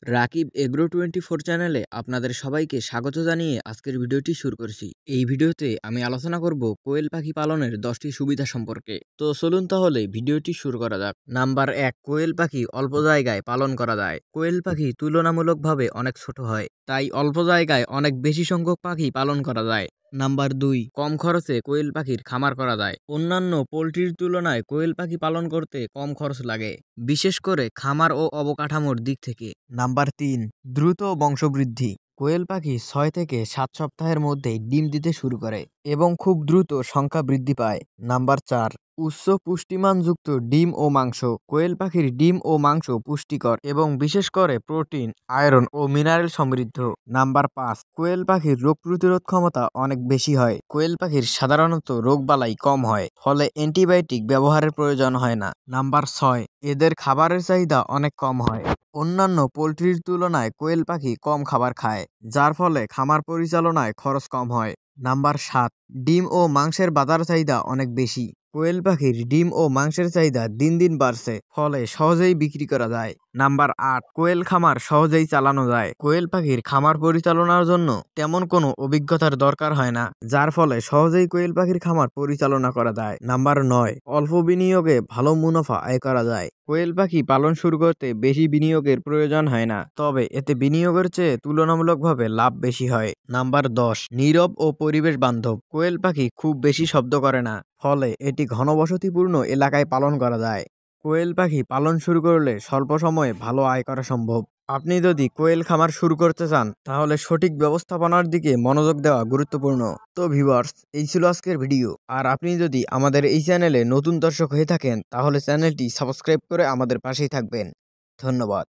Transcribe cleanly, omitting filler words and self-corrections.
Rakib agro 24 চ্যানেলে আপনাদের সবাইকে স্বাগত জানিয়ে আজকের ভিডিওটি শুরু করছি। এই ভিডিওতে আমি আলোচনা করব কোয়েল পাখি পালনের 10টি সুবিধা সম্পর্কে। তো চলুন তাহলে ভিডিওটি শুরু করা যাক। নাম্বার 1, কোয়েল পাখি অল্প জায়গায় পালন করা যায়। কোয়েল পাখি তুলনামূলকভাবে অনেক ছোট হয়, তাই অল্প জায়গায় অনেক বেশি সংখ্যক পাখি পালন করা যায়। নাম্বার 2, কম খরচে কোয়েল পাখির খামার করা যায়। অন্যান্য পোল্ট্রির তুলনায় কোয়েল পাখি পালন করতে কম খরচ লাগে, বিশেষ করে খামার ও অবকাঠামোর দিক থেকে। নাম্বার 3, দ্রুত বংশবৃদ্ধি। কোয়েল পাখি 6 থেকে 7 সপ্তাহের মধ্যেই ডিম দিতে শুরু করে এবং খুব দ্রুত সংখ্যা বৃদ্ধি পায়। নাম্বার 4, উচ্চ পুষ্টিমানযুক্ত ডিম ও মাংস। কোয়েল পাখির ডিম ও মাংস পুষ্টিকর এবং বিশেষ করে প্রোটিন, আয়রন ও মিনারেল সমৃদ্ধ। নাম্বার 5, কোয়েল পাখির রোগ প্রতিরোধ ক্ষমতা অনেক বেশি হয়। কোয়েল পাখির সাধারণত রোগবালাই কম হয়, ফলে অ্যান্টিবায়োটিক ব্যবহারের প্রয়োজন হয় না। নাম্বার 6, এদের খাবারের চাহিদা অনেক কম হয়। অন্যান্য পোল্ট্রির তুলনায় কোয়েল পাখি কম খাবার খায়, যার ফলে খামার পরিচালনায় খরচ কম হয়। নাম্বার 7, ডিম ও মাংসের বাজার চাহিদা অনেক বেশি। কোয়েল পাখির ডিম ও মাংসের চাহিদা দিন দিন বাড়ছে, ফলে সহজেই বিক্রি করা যায়। নাম্বার 8, কোয়েল খামার সহজেই চালানো যায়। কোয়েল পাখির খামার পরিচালনার জন্য তেমন কোনো অভিজ্ঞতার দরকার হয় না, যার ফলে সহজেই কোয়েল পাখির খামার পরিচালনা করা যায়। নাম্বার 9, অল্প বিনিয়োগে ভালো মুনাফা আয় করা যায়। কোয়েল পাখি পালন শুরু করতে বেশি বিনিয়োগের প্রয়োজন হয় না, তবে এতে বিনিয়োগের চেয়ে তুলনামূলকভাবে লাভ বেশি হয়। নাম্বার 10, নীরব ও পরিবেশ বান্ধব। কোয়েল পাখি খুব বেশি শব্দ করে না, ফলে এটি ঘনবসতিপূর্ণ এলাকায় পালন করা যায়। কোয়েল পাখি পালন শুরু করলে স্বল্প সময়ে ভালো আয় করা সম্ভব। আপনি যদি কোয়েল খামার শুরু করতে চান, তাহলে সঠিক ব্যবস্থাপনার দিকে মনোযোগ দেওয়া গুরুত্বপূর্ণ। তো ভিউয়ার্স, এই ছিল আজকের ভিডিও। আর আপনি যদি আমাদের এই চ্যানেলে নতুন দর্শক হয়ে থাকেন, তাহলে চ্যানেলটি সাবস্ক্রাইব করে আমাদের পাশেই থাকবেন। ধন্যবাদ।